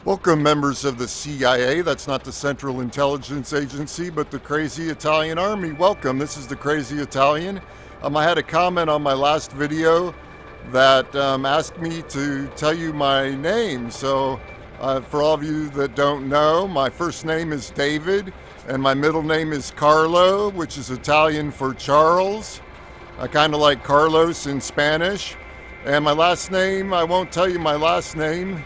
Welcome, members of the CIA. That's not the Central Intelligence Agency, but the Crazy Italian Army. Welcome. This is the Crazy Italian. I had a comment on my last video that asked me to tell you my name. So for all of you that don't know, my first name is David, and my middle name is Carlo, which is Italian for Charles. Kind of like Carlos in Spanish. And my last name, I won't tell you my last name.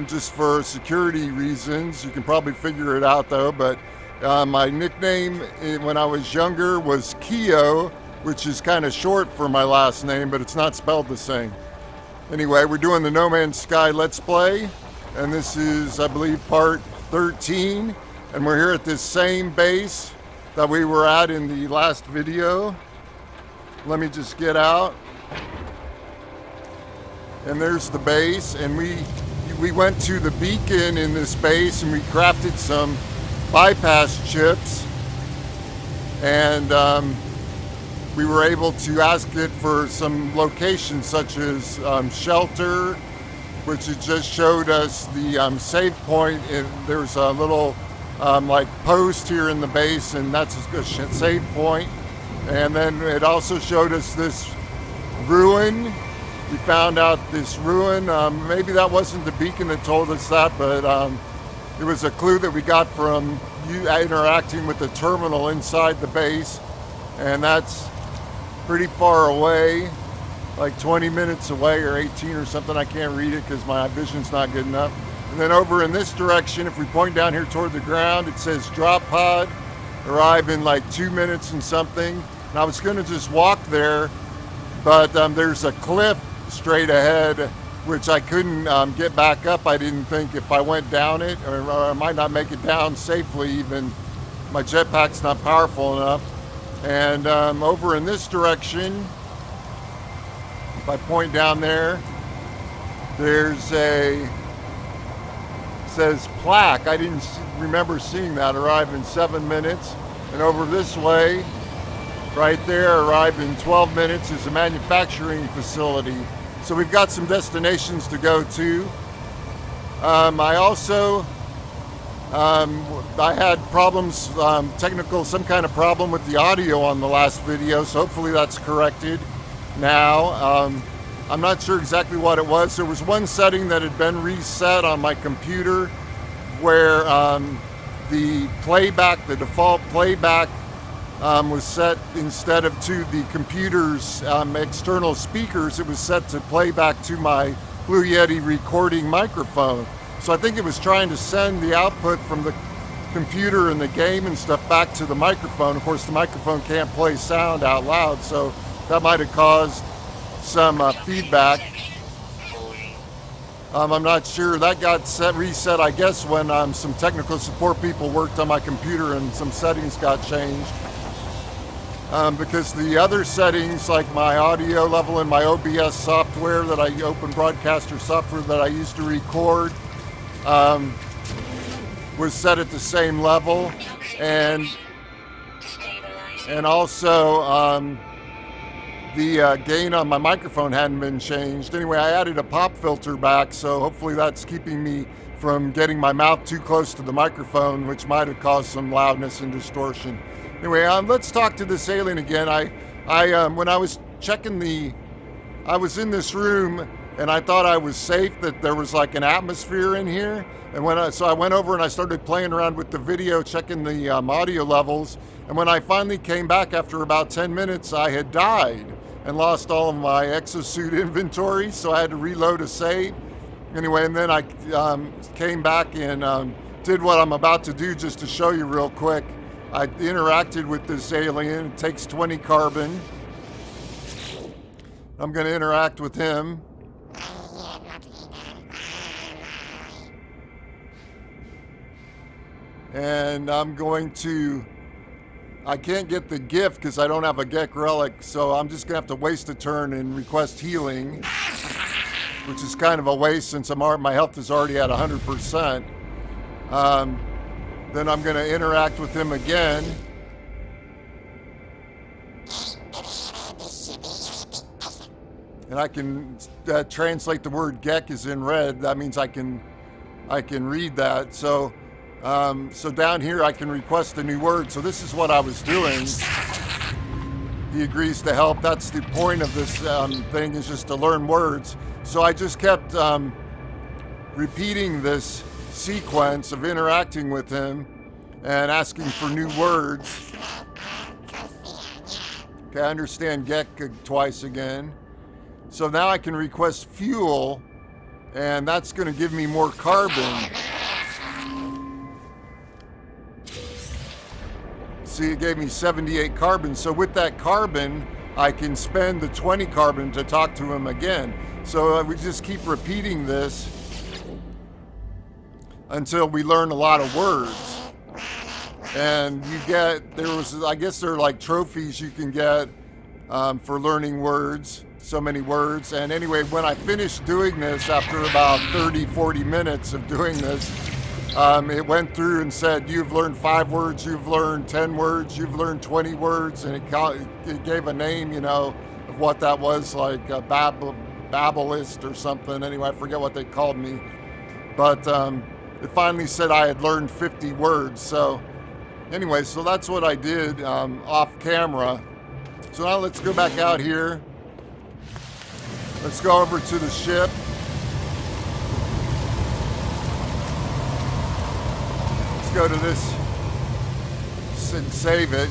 Just for security reasons. You can probably figure it out though, but my nickname when I was younger was Keo, which is kind of short for my last name, but it's not spelled the same. Anyway, we're doing the No Man's Sky Let's Play, and this is, I believe, part 13, and we're here at this same base that we were at in the last video. Let me just get out. And there's the base, and we went to the beacon in this base and we crafted some bypass chips, and we were able to ask it for some locations such as shelter, which it just showed us the save point. There's a little like post here in the base, and that's a save point. And then it also showed us this ruin. We found out this ruin. Maybe that wasn't the beacon that told us that, but it was a clue that we got from you interacting with the terminal inside the base. And that's pretty far away, like 20 minutes away or 18 or something. I can't read it because my vision's not good enough. And then over in this direction, if we point down here toward the ground, it says drop pod, arrive in like 2 minutes and something. And I was gonna just walk there, but there's a cliff straight ahead, which I couldn't get back up. I didn't think if I went down it, or I might not make it down safely even. My jetpack's not powerful enough. And over in this direction, if I point down there, there's it says plaque. I didn't remember seeing that. Arrive in 7 minutes. And over this way, right there, arrive in 12 minutes, is a manufacturing facility. So we've got some destinations to go to. I also, I had problems, some kind of problem with the audio on the last video, so hopefully that's corrected now. I'm not sure exactly what it was. There was one setting that had been reset on my computer where the playback, the default playback, was set instead of to the computer's external speakers. It was set to playback to my Blue Yeti recording microphone. So I think it was trying to send the output from the computer and the game and stuff back to the microphone. Of course, the microphone can't play sound out loud, so that might have caused some feedback. I'm not sure. That got reset, I guess, when some technical support people worked on my computer and some settings got changed. Because the other settings, like my audio level and my OBS software that I open broadcaster software that I used to record, was set at the same level, and also the gain on my microphone hadn't been changed. Anyway, I added a pop filter back, so hopefully that's keeping me from getting my mouth too close to the microphone, which might have caused some loudness and distortion. Anyway, let's talk to this alien again. When I was checking I was in this room and I thought I was safe, that there was like an atmosphere in here. And so I went over and I started playing around with the video, checking the audio levels. And when I finally came back after about 10 minutes, I had died and lost all of my exosuit inventory. So I had to reload a save. Anyway, and then I came back and did what I'm about to do just to show you real quick. I interacted with this alien. It takes 20 carbon. I'm going to interact with him. And I'm going to, I can't get the gift because I don't have a Gek relic, so I'm just going to have to waste a turn and request healing, which is kind of a waste since my health is already at 100%. Then I'm going to interact with him again. And I can translate the word Gek is in red. That means I can I can read that. So so down here I can request a new word. So this is what I was doing. He agrees to help. That's the point of this thing, is just to learn words. So I just kept repeating this sequence of interacting with him and asking for new words. Okay, I understand get twice again. So now I can request fuel, and that's going to give me more carbon. See, it gave me 78 carbon. So with that carbon, I can spend the 20 carbon to talk to him again. So we just keep repeating this until we learn a lot of words. And you get, I guess there are like trophies you can get for learning words, so many words. And anyway, when I finished doing this, after about 30, 40 minutes of doing this, it went through and said, you've learned 5 words, you've learned 10 words, you've learned 20 words, and it gave a name, you know, of what that was, like a Babelist or something. Anyway, I forget what they called me. But it finally said I had learned 50 words. So anyway, so that's what I did off camera. So now let's go back out here. Let's go over to the ship. Go to this and save it.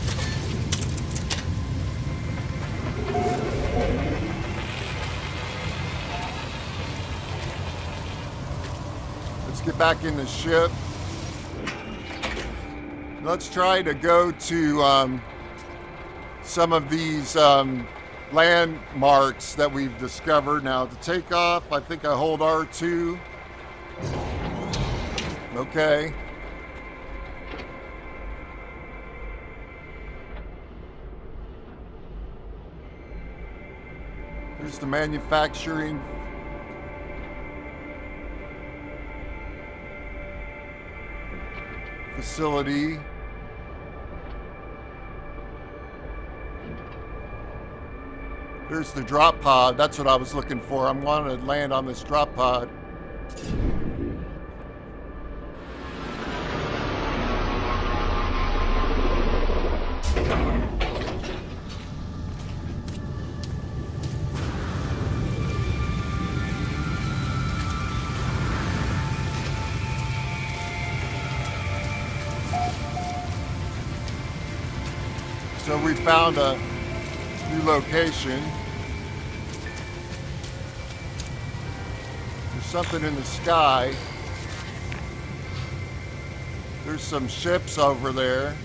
Let's get back in the ship. Let's try to go to some of these landmarks that we've discovered. Now to take off, I think I hold R2. Okay. Here's the manufacturing facility. There's the drop pod. That's what I was looking for. I wanted to land on this drop pod. So we found a new location. There's something in the sky. There's some ships over there.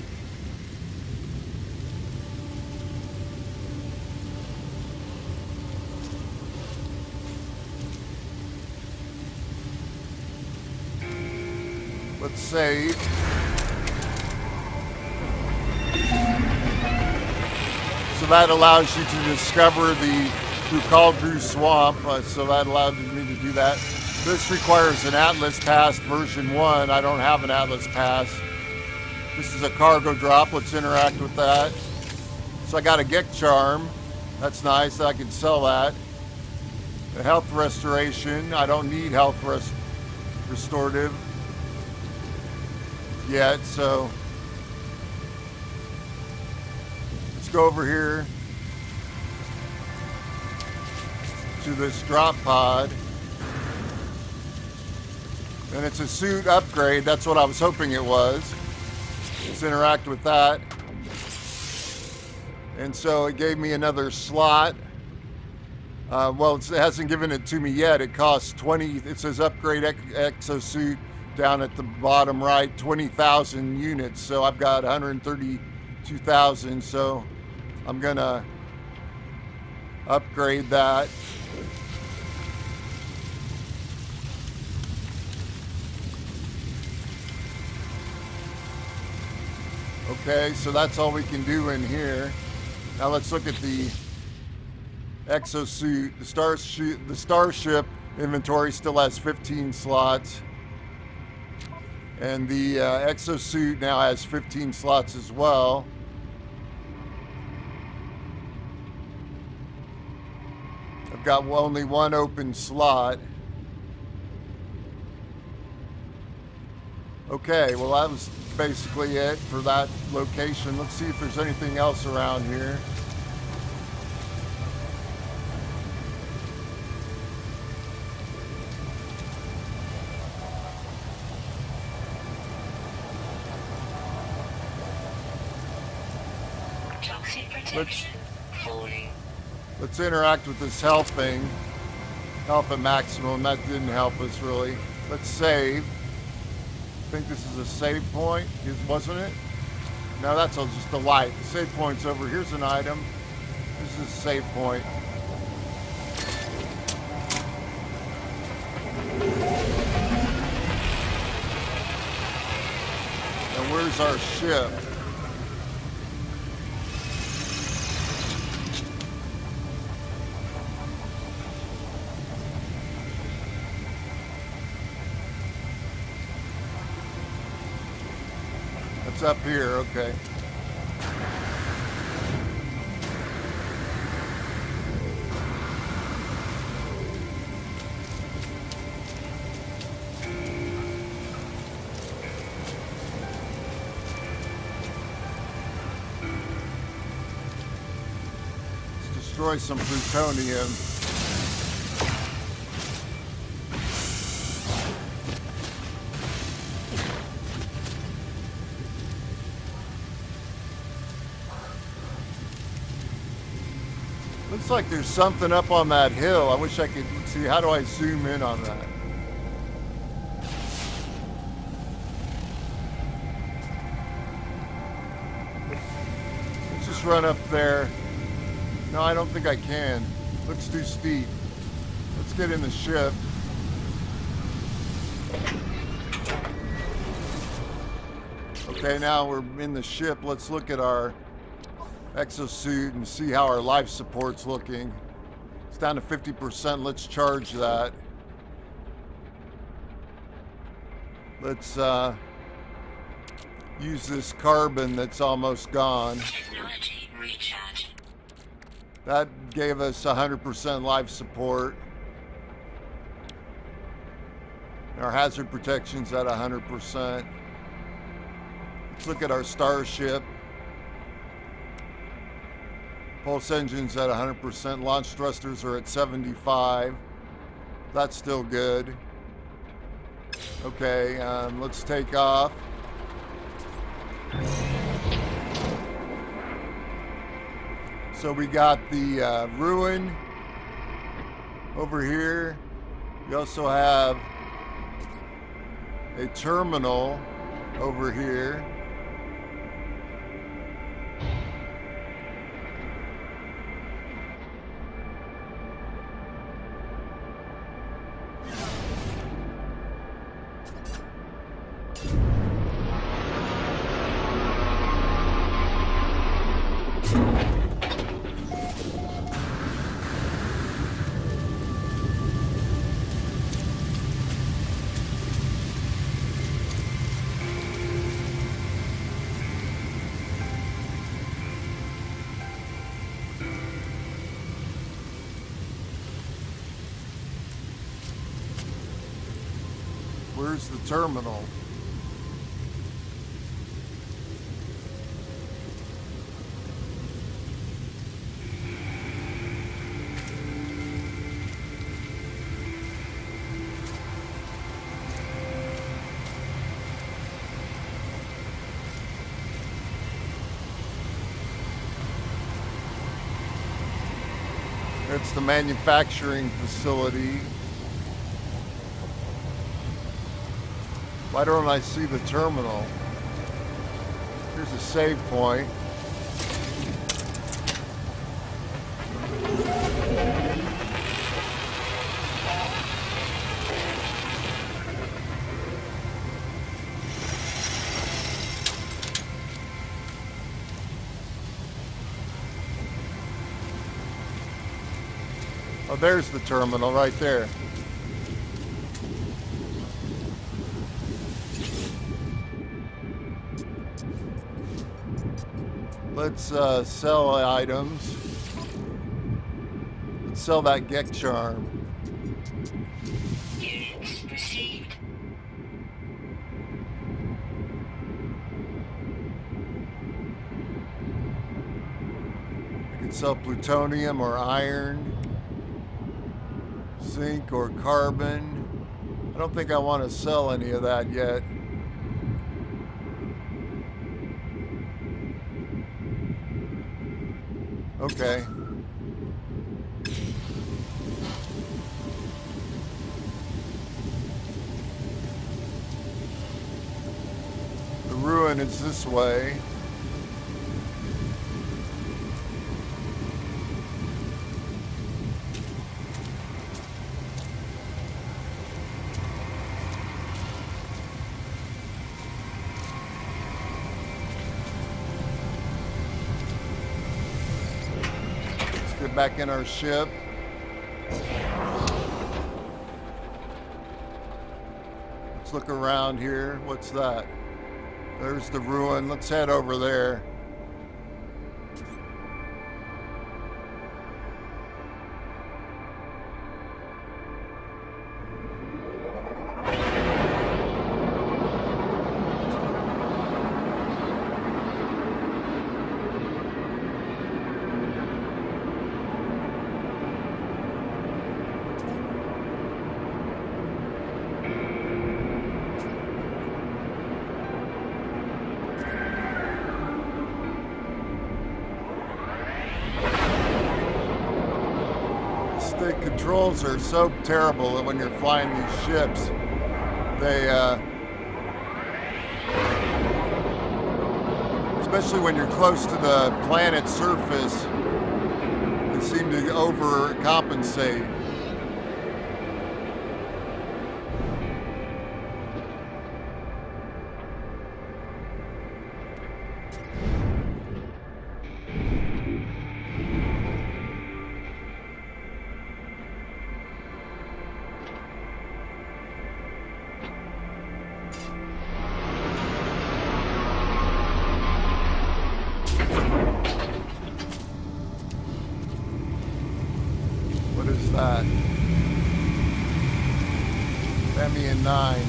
Let's save. So that allows you to discover the Bucaldrew Swamp. So that allowed me to do that. This requires an Atlas Pass version 1. I don't have an Atlas Pass. This is a cargo drop. Let's interact with that. So I got a Get Charm. That's nice. I can sell that. The health restoration. I don't need health restorative yet. So let's go over here to this drop pod. And it's a suit upgrade. That's what I was hoping it was. Let's interact with that. And so it gave me another slot. Well, it hasn't given it to me yet. It costs 20. It says upgrade exosuit down at the bottom right, 20,000 units. So I've got 132,000. So I'm gonna upgrade that. Okay, so that's all we can do in here. Now let's look at the exosuit. The starship inventory still has 15 slots. And the exosuit now has 15 slots as well. I've got only one open slot. Okay, well that was basically it for that location. Let's see if there's anything else around here. Toxic protection falling. Let's interact with this health thing. Health at maximum. That didn't help us really. Let's save. I think this is a save point, wasn't it? No, that's just a light. The save point's over. Here's an item. This is a save point. And where's our ship? It's up here, okay. Let's destroy some plutonium. Looks like there's something up on that hill. I wish I could see. How do I zoom in on that? Let's just run up there. No, I don't think I can. Looks too steep. Let's get in the ship. Okay, now we're in the ship. Let's look at our exosuit and see how our life support's looking. It's down to 50%. Let's charge that. Let's use this carbon that's almost gone. Technology recharge. That gave us 100% life support. Our hazard protection's at 100%. Let's look at our starship. Pulse engines at 100%. Launch thrusters are at 75. That's still good. Okay, let's take off. So we got the ruin over here. We also have a terminal over here. Where's the terminal? It's the manufacturing facility. Why don't I see the terminal? Here's a save point. Oh, there's the terminal right there. Let's sell items. Let's sell that Gek charm. Units received. sell plutonium or iron, zinc or carbon. I don't think I want to sell any of that yet. Okay. The ruin is this way. Get back in our ship. Let's look around here. What's that? There's the ruin. Let's head over there. The controls are so terrible that when you're flying these ships, they, especially when you're close to the planet's surface, they seem to overcompensate. What is that? Femian 9.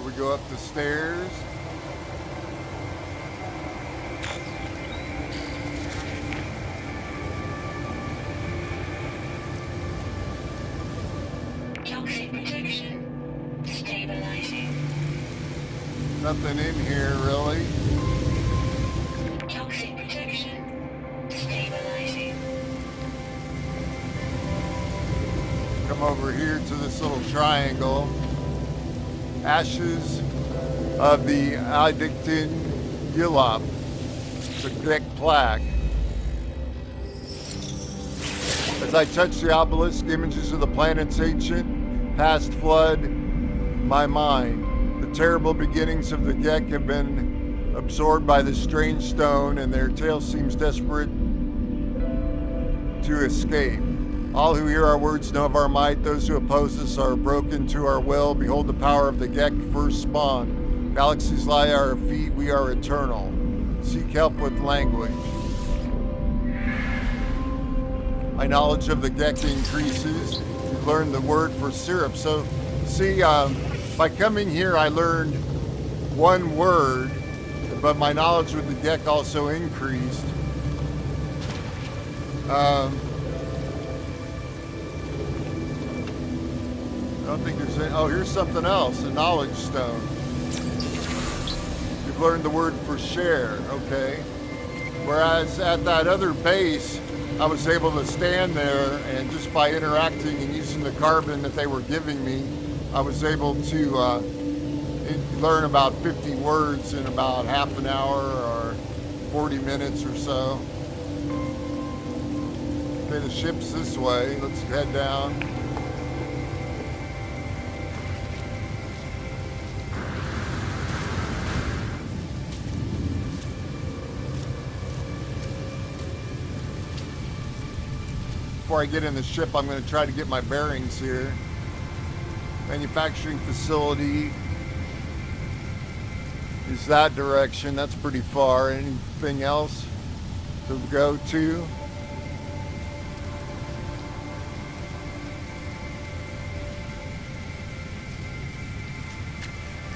We go up the stairs. Toxic protection. Stabilizing. Nothing in here really. Toxic protection. Stabilizing. Come over here to this little triangle. Ashes of the Addictin Gilop. It's a deck plaque. As I touch the obelisk, images of the planet's ancient past flood my mind. The terrible beginnings of the Gek have been absorbed by this strange stone, and their tale seems desperate to escape. All who hear our words know of our might. Those who oppose us are broken to our will. Behold the power of the Gek first spawn. Galaxies lie at our feet. We are eternal. Seek help with language. My knowledge of the Gek increases. We've learned the word for syrup. So, see, by coming here, I learned one word, but my knowledge with the Gek also increased. I don't think there's any. Oh, here's something else, a knowledge stone. You've learned the word for share, okay? Whereas at that other base, I was able to stand there and just by interacting and using the carbon that they were giving me, I was able to learn about 50 words in about half an hour or 40 minutes or so. Okay, the ship's this way. Let's head down. before I get in the ship, I'm going to try to get my bearings here. Manufacturing facility is that direction. That's pretty far. Anything else to go to?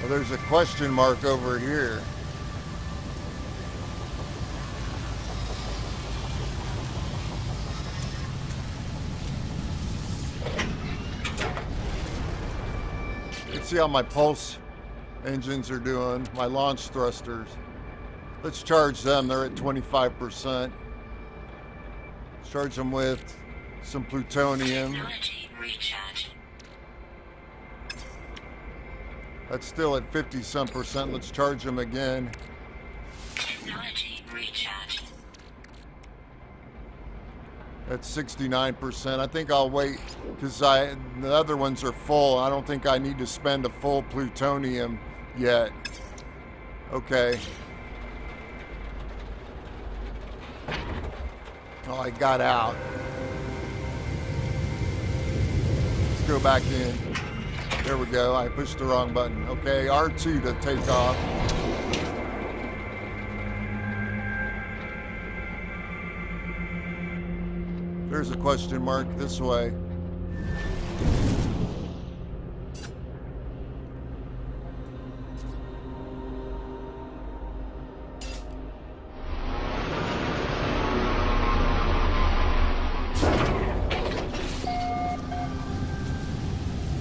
Well, there's a question mark over here. You can see how my pulse engines are doing, my launch thrusters. Let's charge them. They're at 25%. Let's charge them with some plutonium. Technology recharge. That's still at 50-some percent. Let's charge them again. Technology recharge. At 69%. I think I'll wait because the other ones are full. I don't think I need to spend a full plutonium yet. Okay. Oh, I got out. Let's go back in. There we go. I pushed the wrong button. Okay, R2 to take off. There's a question mark this way.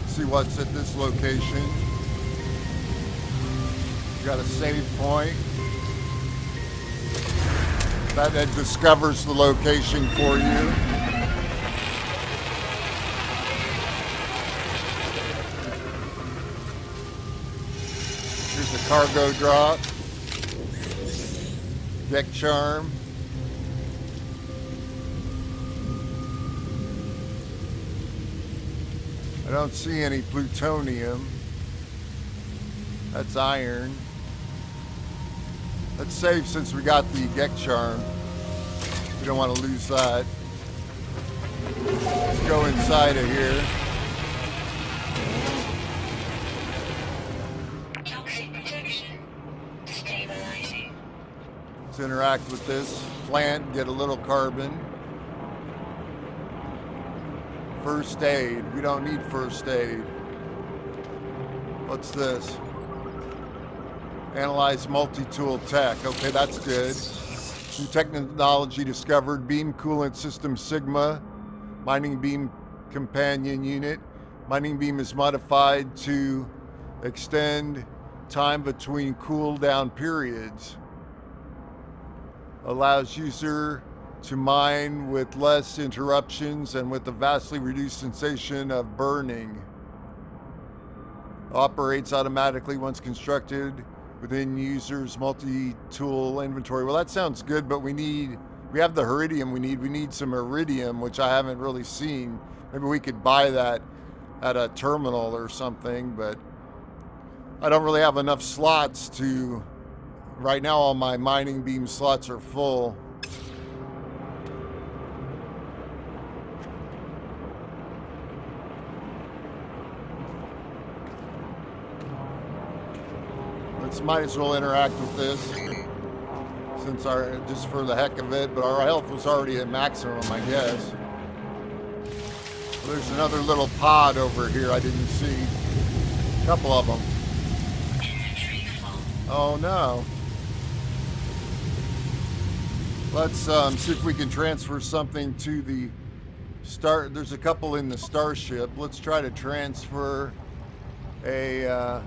See what's at this location. You got a save point. That discovers the location for you. Here's a cargo drop. Deck charm. I don't see any plutonium. That's iron. Let's save since we got the deck charm. We don't want to lose that. Let's go inside of here. Toxic protection. Stabilizing. Let's interact with this plant, get a little carbon. First aid. We don't need first aid. What's this? Analyze multi-tool tech. Okay, that's good. New technology discovered. Beam coolant system Sigma. Mining beam companion unit. Mining beam is modified to extend time between cool down periods. Allows user to mine with less interruptions and with a vastly reduced sensation of burning. Operates automatically once constructed within user's multi-tool inventory. Well, that sounds good, but we have the iridium we need. We need some iridium, which I haven't really seen. Maybe we could buy that at a terminal or something, but I don't really have enough slots to, right now all my mining beam slots are full. Might as well interact with this since just for the heck of it, but our health was already at maximum, I guess. There's another little pod over here I didn't see. A couple of them. Inventory full. Oh no. Let's see if we can transfer something to the star. There's a couple in the starship. Let's try to transfer a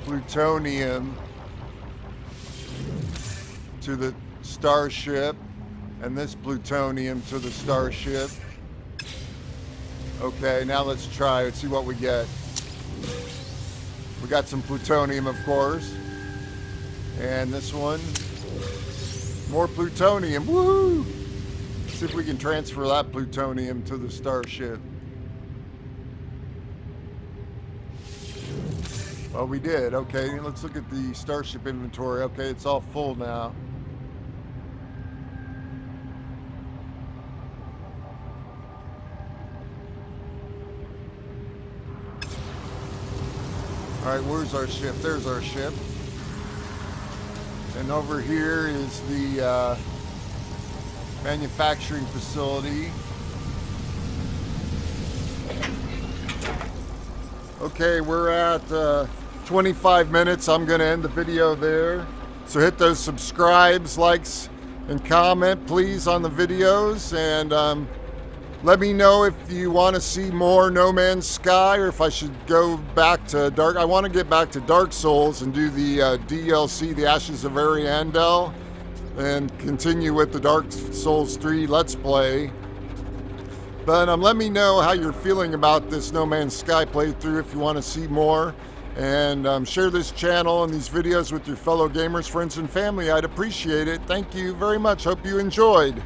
plutonium to the starship and this plutonium to the starship. Okay, now let's try and see what we get. We got some plutonium, of course. And this one, more plutonium. Woohoo! See if we can transfer that plutonium to the starship. Well, we did. Okay, let's look at the starship inventory. Okay, it's all full now. All right, where's our ship? There's our ship. And over here is the manufacturing facility. Okay, we're at 25 minutes. I'm going to end the video there. So hit those subscribes, likes, and comment, please, on the videos. And let me know if you want to see more No Man's Sky, or if I should go back to Dark. I want to get back to Dark Souls and do the DLC, The Ashes of Ariandel, and continue with the Dark Souls 3 Let's Play. But let me know how you're feeling about this No Man's Sky playthrough if you want to see more. And share this channel and these videos with your fellow gamers, friends, and family. I'd appreciate it. Thank you very much. Hope you enjoyed.